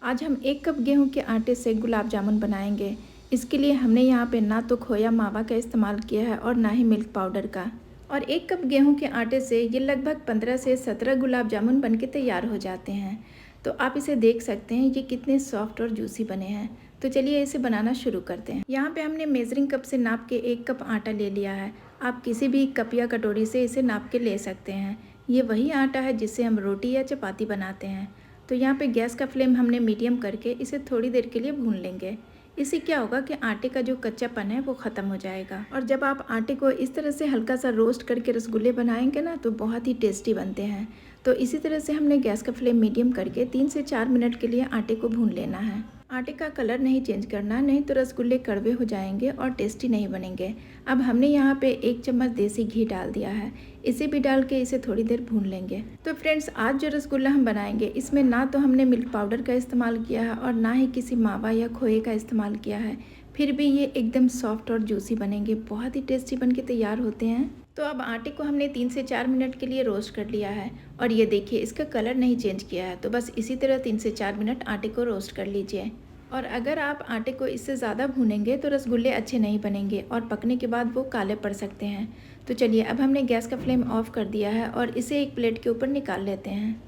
आज हम 1 कप गेहूं के आटे से गुलाब जामुन बनाएंगे। इसके लिए हमने यहाँ पे ना तो खोया मावा का इस्तेमाल किया है और ना ही मिल्क पाउडर का। और 1 कप गेहूं के आटे से ये लगभग 15 से 17 गुलाब जामुन बनके तैयार हो जाते हैं। तो आप इसे देख सकते हैं ये कितने सॉफ्ट और जूसी बने हैं। तो चलिए इसे बनाना शुरू करते हैं। यहाँ पे हमने मेजरिंग कप से नाप के 1 कप आटा ले लिया है। आप किसी भी कप या कटोरी से इसे नाप के ले सकते हैं। ये वही आटा है जिससे हम रोटी या चपाती बनाते हैं। तो यहाँ पे गैस का फ्लेम हमने मीडियम करके इसे थोड़ी देर के लिए भून लेंगे। इससे क्या होगा कि आटे का जो कच्चापन है वो ख़त्म हो जाएगा। और जब आप आटे को इस तरह से हल्का सा रोस्ट करके रसगुल्ले बनाएंगे ना तो बहुत ही टेस्टी बनते हैं। तो इसी तरह से हमने गैस का फ्लेम मीडियम करके 3 से 4 मिनट के लिए आटे को भून लेना है। आटे का कलर नहीं चेंज करना, नहीं तो रसगुल्ले कड़वे हो जाएंगे और टेस्टी नहीं बनेंगे। अब हमने यहाँ पे 1 चम्मच देसी घी डाल दिया है। इसे भी डाल के इसे थोड़ी देर भून लेंगे। तो फ्रेंड्स, आज जो रसगुल्ला हम बनाएंगे इसमें ना तो हमने मिल्क पाउडर का इस्तेमाल किया है और ना ही किसी मावा या खोए का इस्तेमाल किया है। फिर भी ये एकदम सॉफ्ट और जूसी बनेंगे, बहुत ही टेस्टी बन के तैयार होते हैं। तो अब आटे को हमने 3 से 4 मिनट के लिए रोस्ट कर लिया है और ये देखिए इसका कलर नहीं चेंज किया है। तो बस इसी तरह 3 से 4 मिनट आटे को रोस्ट कर लीजिए। और अगर आप आटे को इससे ज़्यादा भूनेंगे तो रसगुल्ले अच्छे नहीं बनेंगे और पकने के बाद वो काले पड़ सकते हैं। तो चलिए अब हमने गैस का फ्लेम ऑफ कर दिया है और इसे एक प्लेट के ऊपर निकाल लेते हैं।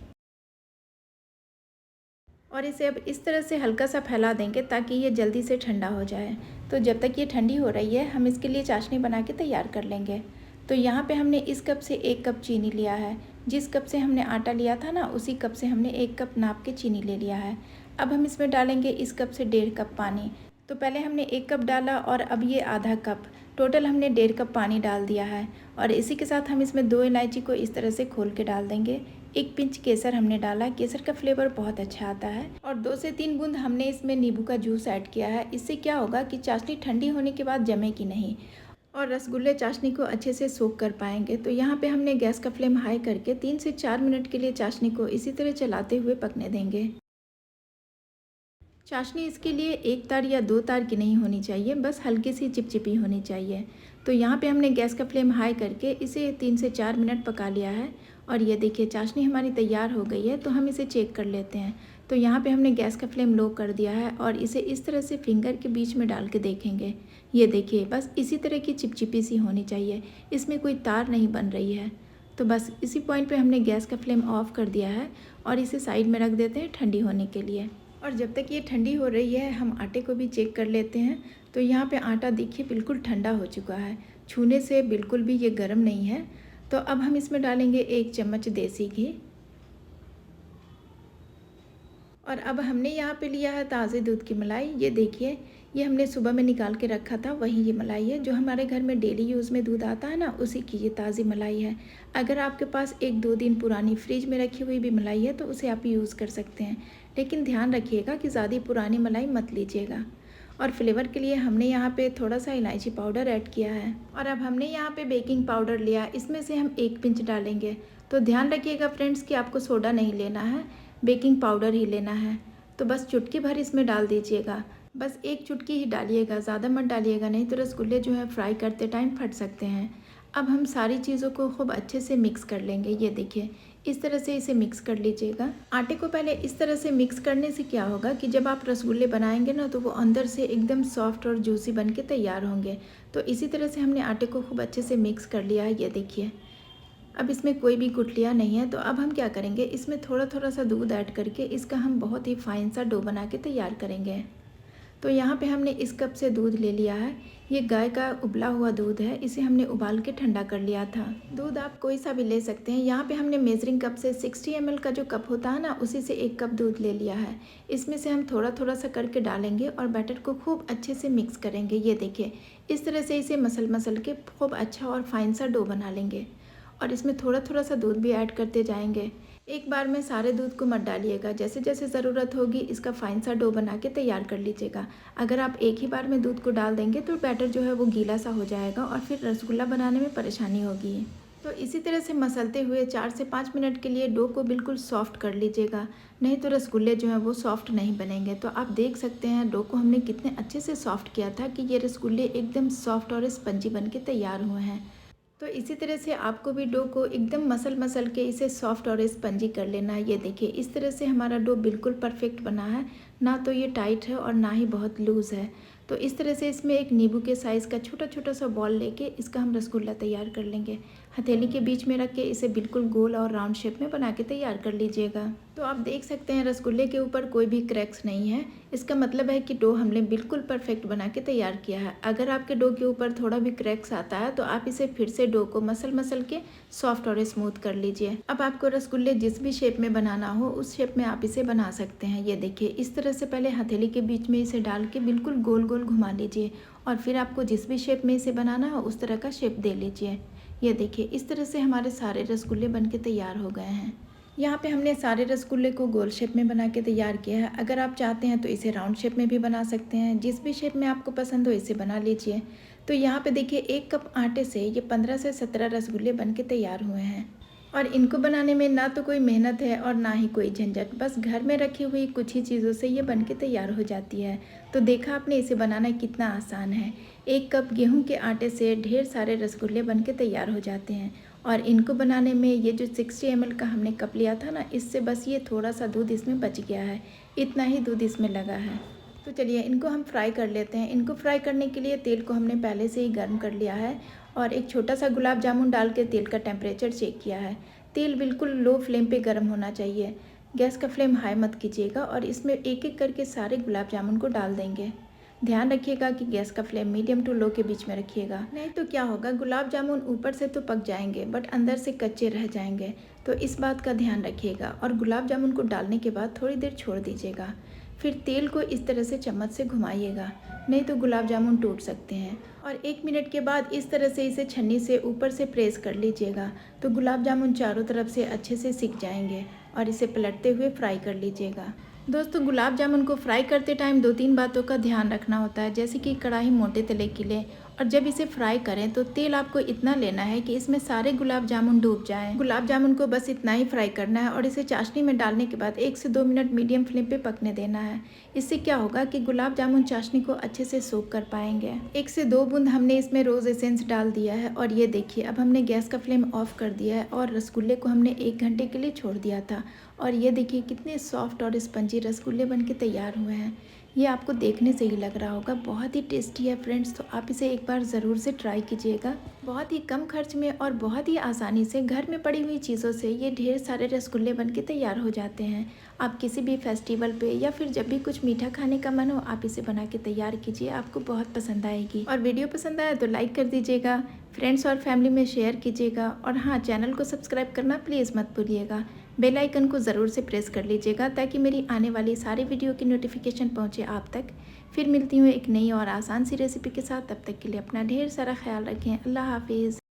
और इसे अब इस तरह से हल्का सा फैला देंगे ताकि ये जल्दी से ठंडा हो जाए। तो जब तक ये ठंडी हो रही है हम इसके लिए चाशनी बना के तैयार कर लेंगे। तो यहाँ पे हमने इस कप से 1 कप चीनी लिया है। जिस कप से हमने आटा लिया था ना उसी कप से हमने 1 कप नाप के चीनी ले लिया है। अब हम इसमें डालेंगे इस कप से 1.5 कप पानी। तो पहले हमने 1 कप डाला और अब ये आधा कप, टोटल हमने 1.5 कप पानी डाल दिया है। और इसी के साथ हम इसमें 2 इलायची को इस तरह से खोल के डाल देंगे। 1 पिंच केसर हमने डाला, केसर का फ्लेवर बहुत अच्छा आता है। और 2 से 3 बूंद हमने इसमें नींबू का जूस ऐड किया है। इससे क्या होगा कि चाशनी ठंडी होने के बाद जमेगी नहीं और रसगुल्ले चाशनी को अच्छे से सोख कर पाएंगे। तो यहाँ पे हमने गैस का फ्लेम हाई करके 3 से 4 मिनट के लिए चाशनी को इसी तरह चलाते हुए पकने देंगे। चाशनी इसके लिए 1 तार या 2 तार की नहीं होनी चाहिए, बस हल्की सी चिपचिपी होनी चाहिए। तो यहाँ पे हमने गैस का फ्लेम हाई करके इसे 3 से 4 मिनट पका लिया है। और ये देखिए चाशनी हमारी तैयार हो गई है। तो हम इसे चेक कर लेते हैं। तो यहाँ पे हमने गैस का फ्लेम लो कर दिया है और इसे इस तरह से फिंगर के बीच में डाल के देखेंगे। ये देखिए बस इसी तरह की चिपचिपी सी होनी चाहिए, इसमें कोई तार नहीं बन रही है। तो बस इसी पॉइंट पे हमने गैस का फ्लेम ऑफ कर दिया है और इसे साइड में रख देते हैं ठंडी होने के लिए। और जब तक ये ठंडी हो रही है हम आटे को भी चेक कर लेते हैं। तो यहाँ पे आटा देखिए बिल्कुल ठंडा हो चुका है, छूने से बिल्कुल भी ये गर्म नहीं है। तो अब हम इसमें डालेंगे 1 चम्मच देसी घी। और अब हमने यहाँ पे लिया है ताज़े दूध की मलाई। ये देखिए ये हमने सुबह में निकाल के रखा था, वही ये मलाई है जो हमारे घर में डेली यूज़ में दूध आता है ना, उसी की ये ताज़ी मलाई है। अगर आपके पास 1-2 दिन पुरानी फ्रिज में रखी हुई भी मलाई है तो उसे आप यूज़ कर सकते हैं। लेकिन ध्यान रखिएगा कि ज़्यादा पुरानी मलाई मत लीजिएगा। और फ्लेवर के लिए हमने यहाँ पे थोड़ा सा इलायची पाउडर ऐड किया है। और अब हमने यहाँ पे बेकिंग पाउडर लिया, इसमें से हम 1 पिंच डालेंगे। तो ध्यान रखिएगा फ्रेंड्स कि आपको सोडा नहीं लेना है, बेकिंग पाउडर ही लेना है। तो बस चुटकी भर इसमें डाल दीजिएगा, बस 1 चुटकी ही डालिएगा, ज़्यादा मत डालिएगा, नहीं तो रसगुल्ले जो है फ्राई करते टाइम फट सकते हैं। अब हम सारी चीज़ों को खूब अच्छे से मिक्स कर लेंगे। ये देखिए इस तरह से इसे मिक्स कर लीजिएगा। आटे को पहले इस तरह से मिक्स करने से क्या होगा कि जब आप रसगुल्ले बनाएंगे ना तो वो अंदर से एकदम सॉफ्ट और जूसी बन के तैयार होंगे। तो इसी तरह से हमने आटे को खूब अच्छे से मिक्स कर लिया है। ये देखिए अब इसमें कोई भी गुठलियाँ नहीं है। तो अब हम क्या करेंगे, इसमें थोड़ा थोड़ा सा दूध ऐड करके इसका हम बहुत ही फाइन सा डो बना के तैयार करेंगे। तो यहाँ पे हमने इस कप से दूध ले लिया है। ये गाय का उबला हुआ दूध है, इसे हमने उबाल के ठंडा कर लिया था। दूध आप कोई सा भी ले सकते हैं। यहाँ पे हमने मेजरिंग कप से 60 ml का जो कप होता है ना उसी से 1 कप दूध ले लिया है। इसमें से हम थोड़ा थोड़ा सा करके डालेंगे और बैटर को खूब अच्छे से मिक्स करेंगे। ये देखिए इस तरह से इसे मसल मसल के खूब अच्छा और फाइन सा डो बना लेंगे। और इसमें थोड़ा थोड़ा सा दूध भी ऐड करते जाएंगे। एक बार में सारे दूध को मत डालिएगा, जैसे जैसे ज़रूरत होगी इसका फाइन सा डो बना के तैयार कर लीजिएगा। अगर आप एक ही बार में दूध को डाल देंगे तो बैटर जो है वो गीला सा हो जाएगा और फिर रसगुल्ला बनाने में परेशानी होगी। तो इसी तरह से मसलते हुए 4 से 5 मिनट के लिए डो को बिल्कुल सॉफ्ट कर लीजिएगा, नहीं तो रसगुल्ले जो हैं वो सॉफ्ट नहीं बनेंगे। तो आप देख सकते हैं डो को हमने कितने अच्छे से सॉफ्ट किया था कि ये रसगुल्ले एकदम सॉफ्ट और स्पंजी बन के तैयार हुए हैं। तो इसी तरह से आपको भी डो को एकदम मसल मसल के इसे सॉफ्ट और स्पंजी कर लेना है। ये देखिए इस तरह से हमारा डो बिल्कुल परफेक्ट बना है, ना तो ये टाइट है और ना ही बहुत लूज़ है। तो इस तरह से इसमें एक नींबू के साइज़ का छोटा छोटा सा बॉल लेके इसका हम रसगुल्ला तैयार कर लेंगे। हथेली के बीच में रख के इसे बिल्कुल गोल और राउंड शेप में बना के तैयार कर लीजिएगा। तो आप देख सकते हैं रसगुल्ले के ऊपर कोई भी क्रैक्स नहीं है। इसका मतलब है कि डो हमने बिल्कुल परफेक्ट बना के तैयार किया है। अगर आपके डो के ऊपर थोड़ा भी क्रैक्स आता है तो आप इसे फिर से डो को मसल मसल के सॉफ्ट और स्मूथ कर लीजिए। अब आपको रसगुल्ले जिस भी शेप में बनाना हो उस शेप में आप इसे बना सकते हैं। ये देखिए इस तरह से पहले हथेली के बीच में इसे डाल के बिल्कुल गोल गोल घुमा लीजिए और फिर आपको जिस भी शेप में इसे बनाना हो उस तरह का शेप दे लीजिए। ये देखिए इस तरह से हमारे सारे रसगुल्ले बनके तैयार हो गए हैं। यहाँ पे हमने सारे रसगुल्ले को गोल शेप में बना के तैयार किया है। अगर आप चाहते हैं तो इसे राउंड शेप में भी बना सकते हैं, जिस भी शेप में आपको पसंद हो इसे बना लीजिए। तो यहाँ पे देखिए 1 कप आटे से ये 15 से 17 रसगुल्ले बन के तैयार हुए हैं और इनको बनाने में ना तो कोई मेहनत है और ना ही कोई झंझट, बस घर में रखी हुई कुछ ही चीज़ों से ये बन के तैयार हो जाती है। तो देखा आपने इसे बनाना कितना आसान है। 1 कप गेहूं के आटे से ढेर सारे रसगुल्ले बन के तैयार हो जाते हैं और इनको बनाने में ये जो 60 ml का हमने कप लिया था ना, इससे बस ये थोड़ा सा दूध इसमें बच गया है, इतना ही दूध इसमें लगा है। तो चलिए इनको हम फ्राई कर लेते हैं। इनको फ्राई करने के लिए तेल को हमने पहले से ही गर्म कर लिया है और एक छोटा सा गुलाब जामुन डाल के तेल का टेम्परेचर चेक किया है। तेल बिल्कुल लो फ्लेम पे गर्म होना चाहिए, गैस का फ्लेम हाई मत कीजिएगा और इसमें एक एक करके सारे गुलाब जामुन को डाल देंगे। ध्यान रखिएगा कि गैस का फ्लेम मीडियम टू लो के बीच में रखिएगा, नहीं तो क्या होगा गुलाब जामुन ऊपर से तो पक जाएंगे बट अंदर से कच्चे रह जाएंगे। तो इस बात का ध्यान रखिएगा और गुलाब जामुन को डालने के बाद थोड़ी देर छोड़ दीजिएगा। फिर तेल को इस तरह से चम्मच से घुमाइएगा, नहीं तो गुलाब जामुन टूट सकते हैं। और 1 मिनट के बाद इस तरह से इसे छन्नी से ऊपर से प्रेस कर लीजिएगा, तो गुलाब जामुन चारों तरफ से अच्छे से सिक जाएंगे और इसे पलटते हुए फ्राई कर लीजिएगा। दोस्तों गुलाब जामुन को फ्राई करते टाइम 2-3 बातों का ध्यान रखना होता है, जैसे कि कढ़ाई मोटे तले की लें और जब इसे फ्राई करें तो तेल आपको इतना लेना है कि इसमें सारे गुलाब जामुन डूब जाएं। गुलाब जामुन को बस इतना ही फ्राई करना है और इसे चाशनी में डालने के बाद 1 से 2 मिनट मीडियम फ्लेम पे पकने देना है। इससे क्या होगा कि गुलाब जामुन चाशनी को अच्छे से सोख कर पाएंगे। 1 से 2 बूंद हमने इसमें रोज़ एसेंस डाल दिया है और ये देखिए अब हमने गैस का फ्लेम ऑफ कर दिया है और रसगुल्ले को हमने 1 घंटे के लिए छोड़ दिया था और ये देखिए कितने सॉफ्ट और स्पंजी रसगुल्ले बन के तैयार हुए हैं। ये आपको देखने से ही लग रहा होगा बहुत ही टेस्टी है फ्रेंड्स, तो आप इसे एक बार ज़रूर से ट्राई कीजिएगा। बहुत ही कम खर्च में और बहुत ही आसानी से घर में पड़ी हुई चीज़ों से ये ढेर सारे रसगुल्ले बन के तैयार हो जाते हैं। आप किसी भी फेस्टिवल पे या फिर जब भी कुछ मीठा खाने का मन हो आप इसे बना के तैयार कीजिए, आपको बहुत पसंद आएगी। और वीडियो पसंद आया तो लाइक कर दीजिएगा, फ्रेंड्स और फैमिली में शेयर कीजिएगा और हाँ, चैनल को सब्सक्राइब करना प्लीज़ मत भूलिएगा। बेल आइकन को ज़रूर से प्रेस कर लीजिएगा ताकि मेरी आने वाली सारी वीडियो की नोटिफिकेशन पहुंचे आप तक। फिर मिलती हूँ एक नई और आसान सी रेसिपी के साथ, तब तक के लिए अपना ढेर सारा ख्याल रखें। अल्लाह हाफिज़।